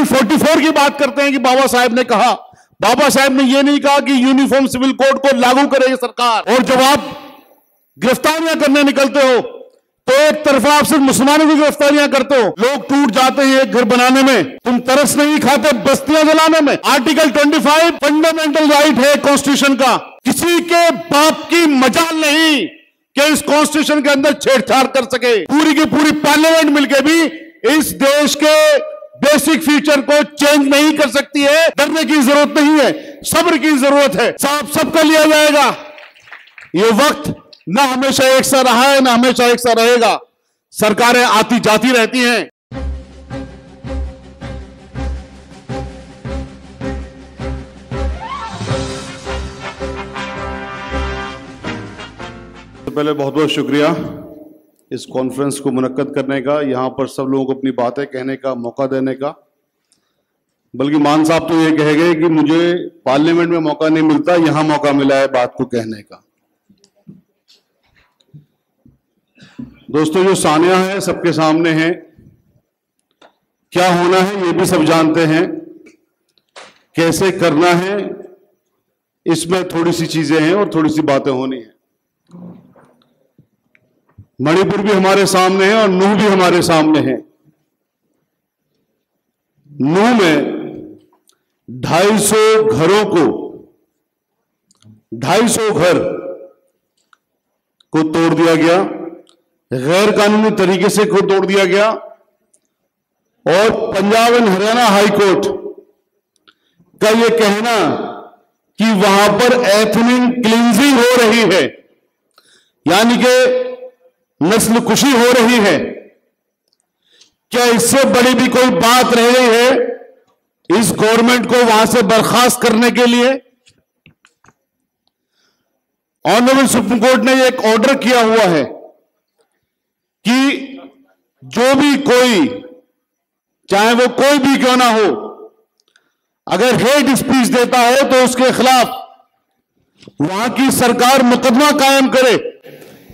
Article 44 की बात करते हैं कि बाबा साहेब ने कहा, बाबा साहेब ने यह नहीं कहा कि यूनिफॉर्म सिविल कोड को लागू करेगी सरकार। और जब आप गिरफ्तारियां करने निकलते हो तो एक तरफा आप सिर्फ मुसलमानों की गिरफ्तारियां करते हो, लोग टूट जाते हैं एक घर बनाने में, तुम तरस नहीं खाते बस्तियां जलाने में। आर्टिकल 25 फंडामेंटल राइट है कॉन्स्टिट्यूशन का, किसी के बाप की मजाल नहीं कि इस कॉन्स्टिट्यूशन के अंदर छेड़छाड़ कर सके। पूरी की पूरी पार्लियामेंट मिलकर भी इस देश के बेसिक फीचर को चेंज नहीं कर सकती है। डरने की जरूरत नहीं है, सब्र की जरूरत है। साहब सबका लिया जाएगा। ये वक्त ना हमेशा एक सा रहा है, ना हमेशा एक सा रहेगा। सरकारें आती जाती रहती हैं। पहले बहुत बहुत शुक्रिया इस कॉन्फ्रेंस को मुनक्कद करने का, यहां पर सब लोगों को अपनी बातें कहने का मौका देने का। बल्कि मान साहब तो ये कह गए कि मुझे पार्लियामेंट में मौका नहीं मिलता, यहां मौका मिला है बात को कहने का। दोस्तों, जो सानिया है सबके सामने है, क्या होना है ये भी सब जानते हैं, कैसे करना है इसमें थोड़ी सी चीजें हैं और थोड़ी सी बातें होनी है। मणिपुर भी हमारे सामने है और नूह भी हमारे सामने है। नूह में 250 घरों को 250 घर को तोड़ दिया गया, गैर कानूनी तरीके से को तोड़ दिया गया। और Punjab and Haryana high court का यह कहना कि वहां पर एथनिक क्लींजिंग हो रही है, यानी कि नस्ल कुशी हो रही है, क्या इससे बड़ी भी कोई बात रह गई है इस गवर्नमेंट को वहां से बर्खास्त करने के लिए? ऑनरेबल सुप्रीम कोर्ट ने एक ऑर्डर किया हुआ है कि जो भी कोई, चाहे वो कोई भी क्यों ना हो, अगर हेट स्पीच देता हो तो उसके खिलाफ वहां की सरकार मुकदमा कायम करे,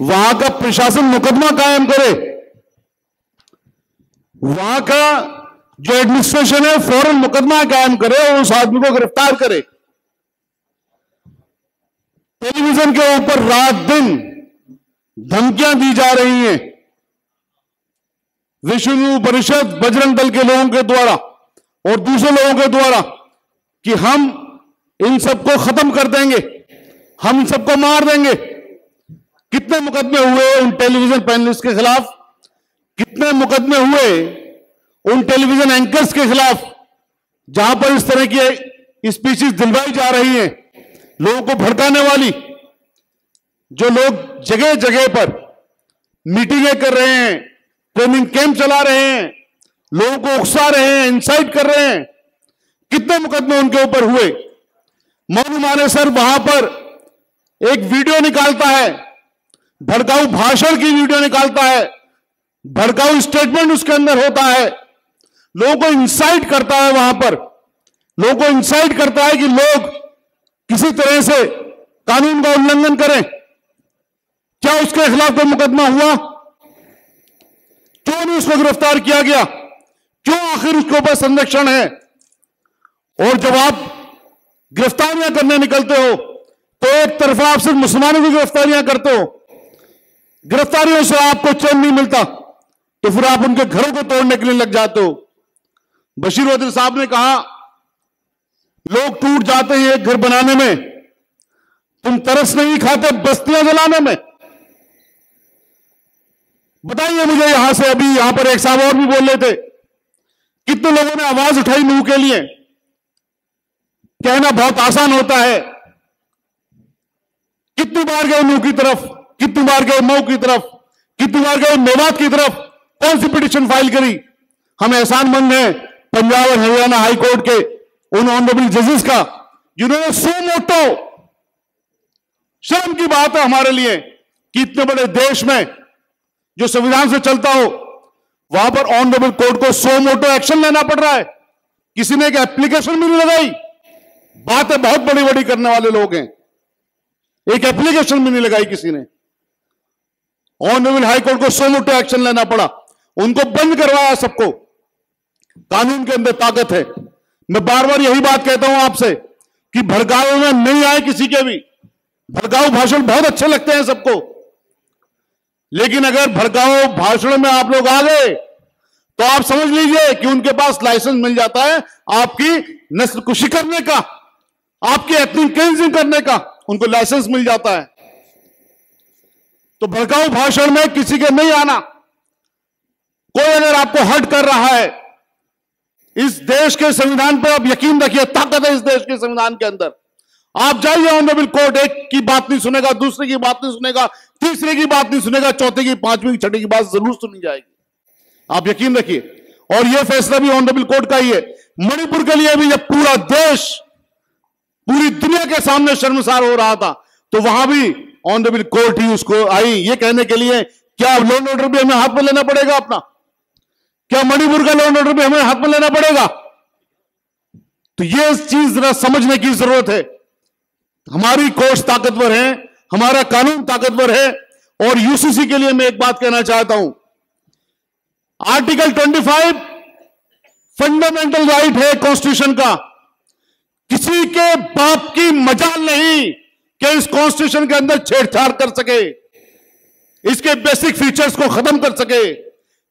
वहां का प्रशासन मुकदमा कायम करे, वहां का जो एडमिनिस्ट्रेशन है फौरन मुकदमा कायम करे और उस आदमी को गिरफ्तार करे। टेलीविजन के ऊपर रात दिन धमकियां दी जा रही हैं विश्व हिंदू परिषद, बजरंग दल के लोगों के द्वारा और दूसरे लोगों के द्वारा कि हम इन सबको खत्म कर देंगे, हम इन सबको मार देंगे। कितने मुकदमे हुए उन टेलीविजन पैनलिस्ट के खिलाफ, कितने मुकदमे हुए उन टेलीविजन एंकर्स के खिलाफ जहां पर इस तरह की स्पीचेस दिलवाई जा रही हैं, लोगों को भड़काने वाली। जो लोग जगह जगह पर मीटिंगें कर रहे हैं, ट्रेनिंग कैंप चला रहे हैं, लोगों को उकसा रहे हैं, इंसाइट कर रहे हैं, कितने मुकदमे उनके ऊपर हुए। मौनू मानेसर वहां पर एक वीडियो निकालता है, भड़काऊ भाषण की वीडियो निकालता है, भड़काऊ स्टेटमेंट उसके अंदर होता है, लोगों को इंसाइट करता है, वहां पर लोगों को इंसाइट करता है कि लोग किसी तरह से कानून का उल्लंघन करें। क्या उसके खिलाफ कोई मुकदमा हुआ? क्यों नहीं उसको गिरफ्तार किया गया? क्यों आखिर उसके ऊपर संरक्षण है? और जब आप गिरफ्तारियां करने निकलते हो तो एक तरफा आप सिर्फ मुसलमानों की गिरफ्तारियां करते हो, गिरफ्तारियों से आपको चैन नहीं मिलता, तो फिर आप उनके घरों को तोड़ने के लिए लग जाते हो। बशीर वजीर साहब ने कहा, लोग टूट जाते हैं एक घर बनाने में, तुम तरस नहीं खाते बस्तियां जलाने में। बताइए मुझे यहां से, अभी यहां पर एक साहब और भी बोल रहे थे, कितने लोगों ने आवाज उठाई नूह के लिए। कहना बहुत आसान होता है, कितनी बार गए नूह की तरफ, कितनी बार गए मऊ की तरफ, कितनी बार गए मेवात की तरफ, कौन सी पिटीशन फाइल करी। हम एहसानमंद हैं पंजाब और हरियाणा हाई कोर्ट के उन ऑनरेबल जजेस का जिन्होंने सो मोटो, शर्म की बात है हमारे लिए कि इतने बड़े देश में जो संविधान से चलता हो, वहां पर ऑनरेबल कोर्ट को सो मोटो एक्शन लेना पड़ रहा है। किसी ने एक एप्लीकेशन भी नहीं लगाई। बातें बहुत बड़ी बड़ी करने वाले लोग हैं, एक एप्लीकेशन भी नहीं लगाई किसी ने। ऑनरेबल हाई कोर्ट को सो मोटो एक्शन लेना पड़ा, उनको बंद करवाया सबको। कानून के अंदर ताकत है। मैं बार बार यही बात कहता हूं आपसे कि भड़काऊ में नहीं आए किसी के भी। भड़काऊ भाषण बहुत अच्छे लगते हैं सबको, लेकिन अगर भड़काऊ भाषण में आप लोग आ गए तो आप समझ लीजिए कि उनके पास लाइसेंस मिल जाता है आपकी नस्लकुशी करने का, आपकी एथनिक क्लींजिंग करने का, उनको लाइसेंस मिल जाता है। तो भड़काऊ भाषण में किसी के नहीं आना। कोई अगर आपको हर्ट कर रहा है, इस देश के संविधान पर आप यकीन रखिए, ताकत है इस देश के संविधान के अंदर। आप जाइए ऑनरेबल कोर्ट, एक की बात नहीं सुनेगा, दूसरे की बात नहीं सुनेगा, तीसरे की बात नहीं सुनेगा, चौथे की, पांचवी की, छठी की बात जरूर सुनी जाएगी, आप यकीन रखिए। और यह फैसला भी ऑनरेबल कोर्ट का ही है। मणिपुर के लिए भी जब पूरा देश पूरी दुनिया के सामने शर्मसार हो रहा था, तो वहां भी ऑनरेबल कोर्ट ही उसको आई ये कहने के लिए क्या लॉ एंड ऑर्डर भी हमें हाथ में लेना पड़ेगा अपना, क्या मणिपुर का लॉ एंड ऑर्डर भी हमें हाथ में लेना पड़ेगा। तो ये चीज जरा समझने की जरूरत है। हमारी कोर्ट्स ताकतवर है, हमारा कानून ताकतवर है। और यूसीसी के लिए मैं एक बात कहना चाहता हूं, आर्टिकल 25 फंडामेंटल राइट है कॉन्स्टिट्यूशन का। किसी के बाप की मजाल नहीं कि इस कॉन्स्टिट्यूशन के अंदर छेड़छाड़ कर सके, इसके बेसिक फीचर्स को खत्म कर सके।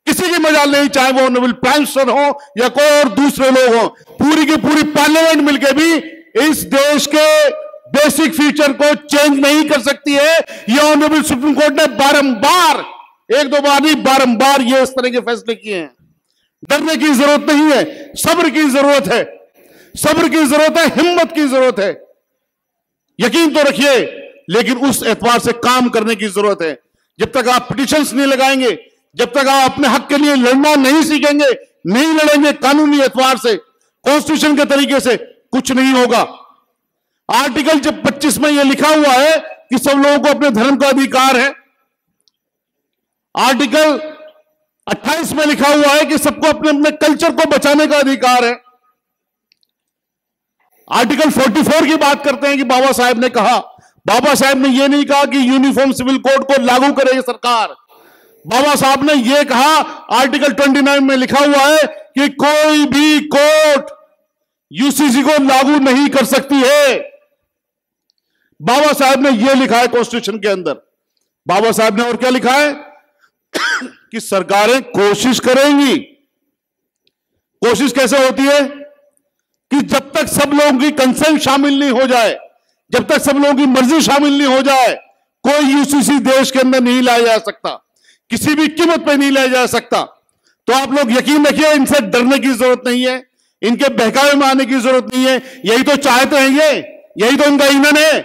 किसी की मजाल नहीं, चाहे वो ऑनरेबल प्राइम मिनिस्टर हो या कोई और दूसरे लोग हो। पूरी की पूरी पार्लियामेंट मिलकर भी इस देश के बेसिक फीचर को चेंज नहीं कर सकती है। यह ऑनरेबल सुप्रीम कोर्ट ने बारंबार, एक दो बार नहीं, बारंबार ये इस तरह के फैसले किए हैं। डरने की जरूरत नहीं है, सब्र की जरूरत है, सब्र की जरूरत है, हिम्मत की जरूरत है। यकीन तो रखिए, लेकिन उस एतबार से काम करने की जरूरत है। जब तक आप पिटिशंस नहीं लगाएंगे, जब तक आप अपने हक के लिए लड़ना नहीं सीखेंगे, नहीं लड़ेंगे कानूनी एतबार से, कॉन्स्टिट्यूशन के तरीके से, कुछ नहीं होगा। आर्टिकल 25 में यह लिखा हुआ है कि सब लोगों को अपने धर्म का अधिकार है। आर्टिकल 28 में लिखा हुआ है कि सबको अपने अपने कल्चर को बचाने का अधिकार है। आर्टिकल 44 की बात करते हैं कि बाबा साहब ने कहा, बाबा साहब ने यह नहीं कहा कि यूनिफॉर्म सिविल कोड को लागू करेगी सरकार। बाबा साहब ने यह कहा, आर्टिकल 29 में लिखा हुआ है कि कोई भी कोर्ट यूसीसी को लागू नहीं कर सकती है। बाबा साहब ने यह लिखा है कॉन्स्टिट्यूशन के अंदर। बाबा साहब ने और क्या लिखा है कि सरकारें कोशिश करेंगी। कोशिश कैसे होती है कि जब तक सब लोगों की कंसेंट शामिल नहीं हो जाए, जब तक सब लोगों की मर्जी शामिल नहीं हो जाए, कोई यूसीसी देश के अंदर नहीं लाया जा सकता, किसी भी कीमत पर नहीं लाया जा सकता। तो आप लोग यकीन रखिए, इनसे डरने की जरूरत नहीं है, इनके बहकावे में आने की जरूरत नहीं है। यही तो चाहते हैं ये, यही तो इनका ईंधन है।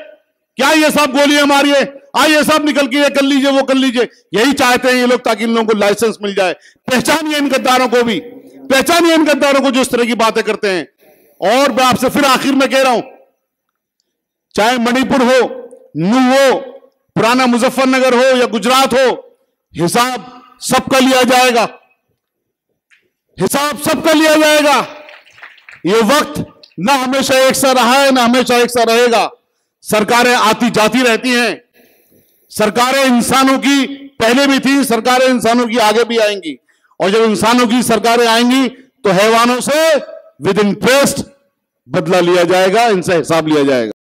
क्या ये सब गोलियां मारिए, आइए सब निकल के ये कर लीजिए, वो कर लीजिए, यही चाहते हैं ये लोग, ताकि इन लोगों को लाइसेंस मिल जाए। पहचानिए इन गद्दारों को भी, पहचानिए इन गद्दारों को जो इस तरह की बातें करते हैं। और मैं आपसे फिर आखिर में कह रहा हूं, चाहे मणिपुर हो, नू हो, पुराना मुजफ्फरनगर हो या गुजरात हो, हिसाब सबका लिया जाएगा, हिसाब सबका लिया जाएगा। ये वक्त ना हमेशा एक सा रहा है, ना हमेशा एक सा रहेगा। सरकारें आती जाती रहती हैं। सरकारें इंसानों की पहले भी थी, सरकारें इंसानों की आगे भी आएंगी। और जब इंसानों की सरकारें आएंगी तो हैवानों से विद इंटरेस्ट बदला लिया जाएगा, इनसे हिसाब लिया जाएगा।